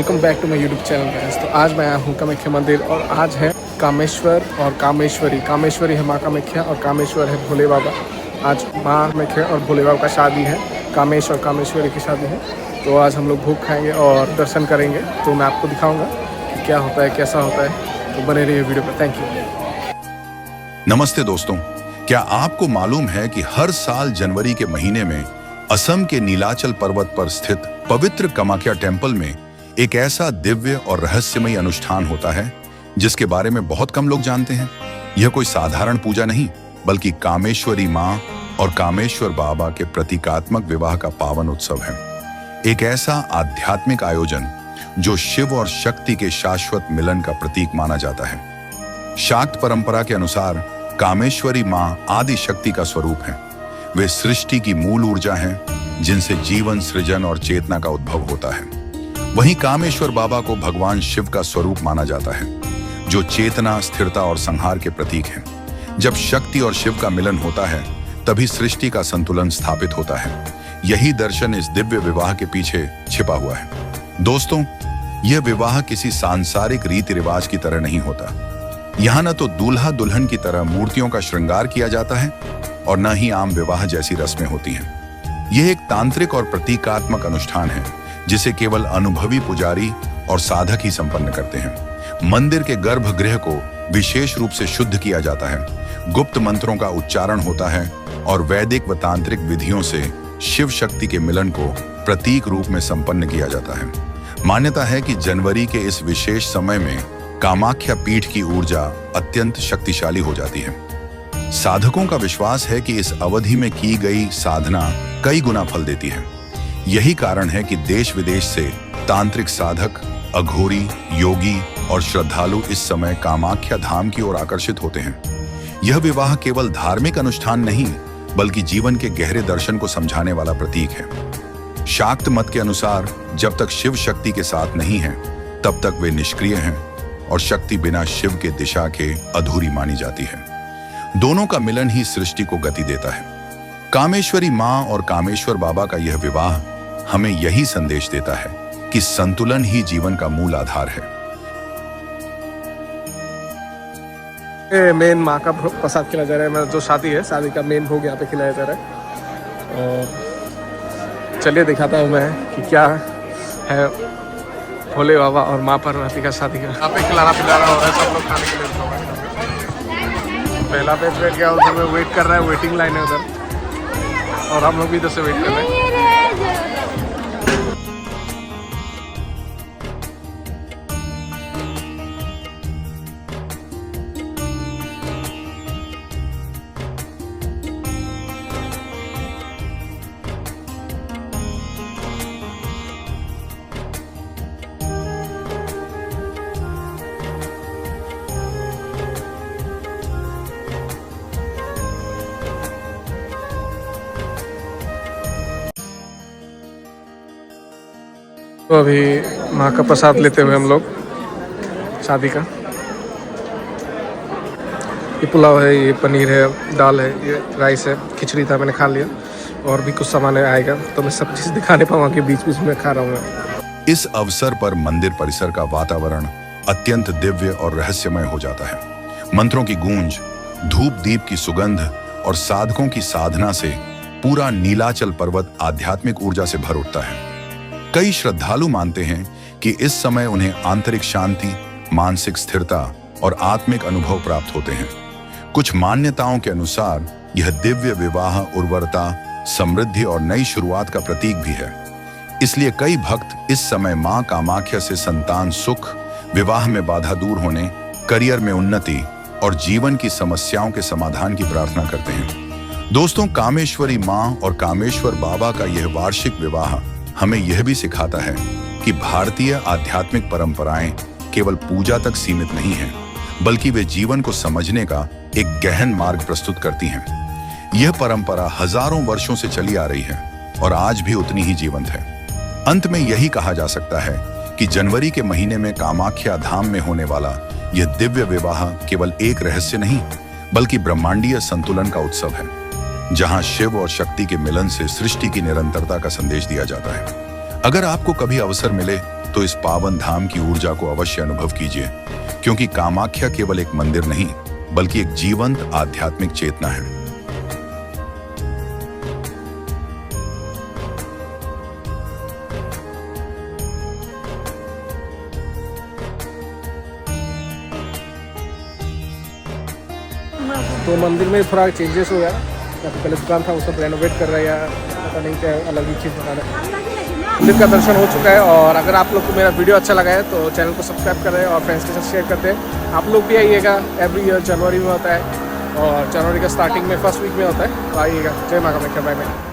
Welcome back to my YouTube channel guys. तो आज मैं आया हूँ कामाख्या मंदिर और आज है कामेश्वर और कामेश्वरी। कामेश्वरी है माँ कामाख्या और कामेश्वर है भोले बाबा। आज माँ कामाख्या और भोले बाबा का शादी है, कामेश और कामेश्वरी की शादी है। तो आज हम लोग भोग खाएंगे और दर्शन करेंगे। तो मैं आपको दिखाऊंगा कि क्या होता है, कैसा होता है। तो बने रहिए वीडियो पर। Thank you. नमस्ते दोस्तों, क्या आपको मालूम है कि हर साल जनवरी के महीने में असम के नीलाचल पर्वत पर स्थित पवित्र कामाख्या टेम्पल में एक ऐसा दिव्य और रहस्यमयी अनुष्ठान होता है जिसके बारे में बहुत कम लोग जानते हैं। यह कोई साधारण पूजा नहीं, बल्कि कामेश्वरी माँ और कामेश्वर बाबा के प्रतीकात्मक विवाह का पावन उत्सव है। एक ऐसा आध्यात्मिक आयोजन जो शिव और शक्ति के शाश्वत मिलन का प्रतीक माना जाता है। शाक्त परंपरा के अनुसार कामेश्वरी माँ आदि शक्ति का स्वरूप है। वे सृष्टि की मूल ऊर्जा हैं, जिनसे जीवन, सृजन और चेतना का उद्भव होता है। वहीं कामेश्वर बाबा को भगवान शिव का स्वरूप माना जाता है, जो चेतना, स्थिरता और संहार के प्रतीक हैं। जब शक्ति और शिव का मिलन होता है, तभी सृष्टि का संतुलन स्थापित होता है। यही दर्शन इस दिव्य विवाह के पीछे छिपा हुआ है। दोस्तों, यह विवाह किसी सांसारिक रीति रिवाज की तरह नहीं होता। यहाँ न तो दूल्हा दुल्हन की तरह मूर्तियों का श्रृंगार किया जाता है और न ही आम विवाह जैसी रस्में होती हैं। यह एक तांत्रिक और प्रतीकात्मक अनुष्ठान है जिसे केवल अनुभवी पुजारी और साधक ही संपन्न करते हैं। मंदिर के गर्भगृह को विशेष रूप से शुद्ध किया जाता है, गुप्त मंत्रों का उच्चारण होता है और वैदिक व तांत्रिक विधियों से शिव शक्ति के मिलन को प्रतीक रूप में संपन्न किया जाता है। मान्यता है कि जनवरी के इस विशेष समय में कामाख्या पीठ की ऊर्जा अत्यंत शक्तिशाली हो जाती है। साधकों का विश्वास है कि इस अवधि में की गई साधना कई गुना फल देती है। यही कारण है कि देश विदेश से तांत्रिक साधक, अघोरी, योगी और श्रद्धालु इस समय कामाख्या धाम की ओर आकर्षित होते हैं। यह विवाह केवल धार्मिक अनुष्ठान नहीं, बल्कि जीवन के गहरे दर्शन को समझाने वाला प्रतीक है। शाक्त मत के अनुसार जब तक शिव शक्ति के साथ नहीं है, तब तक वे निष्क्रिय हैं और शक्ति बिना शिव के दिशा के अधूरी मानी जाती है। दोनों का मिलन ही सृष्टि को गति देता है। कामेश्वरी माँ और कामेश्वर बाबा का यह विवाह हमें यही संदेश देता है कि संतुलन ही जीवन का मूल आधार है। मेन माँ का प्रसाद खिलाया जा रहा है। जो शादी है, शादी का मेन भोग यहाँ पे खिलाया जा रहा है। और चलिए दिखाता हूँ मैं कि क्या है भोले बाबा और माँ पार्वती का शादी का। यहाँ पे खिलाना पिलाना हो रहा है, सब लोग खाने के लिए रुके हैं। पहला बैच बैठ गया, उधर में वेट कर रहा है, वेटिंग लाइन है उधर, और हम लोग भी इधर से वेट कर रहे हैं। तो अभी माँ का प्रसाद लेते हुए हम लोग शादी का। ये पुलाव है, ये पनीर है, दाल है, ये राइस है, खिचड़ी था, मैंने खा लिया। और भी कुछ सामान आएगा तो मैं सब चीज़ दिखाने पाऊँगा कि बीच बीच में खा रहा हूँ मैं। इस अवसर पर मंदिर परिसर का वातावरण अत्यंत दिव्य और रहस्यमय हो जाता है। मंत्रों की गूंज, धूप दीप की सुगंध और साधकों की साधना से पूरा नीलाचल पर्वत आध्यात्मिक ऊर्जा से भर उठता है। कई श्रद्धालु मानते हैं कि इस समय उन्हें आंतरिक शांति, मानसिक स्थिरता और आत्मिक अनुभव प्राप्त होते हैं। कुछ मान्यताओं के अनुसार यह दिव्य विवाह उर्वरता, समृद्धि और नई शुरुआत का प्रतीक भी है। इसलिए कई भक्त इस समय मां कामाख्या से संतान सुख, विवाह में बाधा दूर होने, करियर में उन्नति और जीवन की समस्याओं के समाधान की प्रार्थना करते हैं। दोस्तों, कामेश्वरी मां और कामेश्वर बाबा का यह वार्षिक विवाह हमें यह भी सिखाता है कि भारतीय आध्यात्मिक परंपराएं केवल पूजा तक सीमित नहीं हैं, बल्कि वे जीवन को समझने का एक गहन मार्ग प्रस्तुत करती हैं। यह परंपरा हजारों वर्षों से चली आ रही है और आज भी उतनी ही जीवंत है। अंत में यही कहा जा सकता है कि जनवरी के महीने में कामाख्या धाम में होने वाला यह दिव्य विवाह केवल एक रहस्य नहीं, बल्कि ब्रह्मांडीय संतुलन का उत्सव है, जहां शिव और शक्ति के मिलन से सृष्टि की निरंतरता का संदेश दिया जाता है। अगर आपको कभी अवसर मिले तो इस पावन धाम की ऊर्जा को अवश्य अनुभव कीजिए, क्योंकि कामाख्या केवल एक मंदिर नहीं बल्कि एक जीवंत आध्यात्मिक चेतना है। तो मंदिर में थोड़ा चेंजेस हुआ है, यहाँ पे पहले दुकान था उसको रेनोवेट कर रहा है या पता नहीं क्या अलग ही चीज़ बना रहा है। मंदिर का दर्शन हो चुका है और अगर आप लोग को मेरा वीडियो अच्छा लगा है तो चैनल को सब्सक्राइब करें और फ्रेंड्स के साथ शेयर करते हैं। आप लोग भी आइएगा, एवरी ईयर जनवरी में होता है और जनवरी का स्टार्टिंग में फर्स्ट वीक में होता है, तो आइएगा। जय माँ कामाख्या, बाय बाय।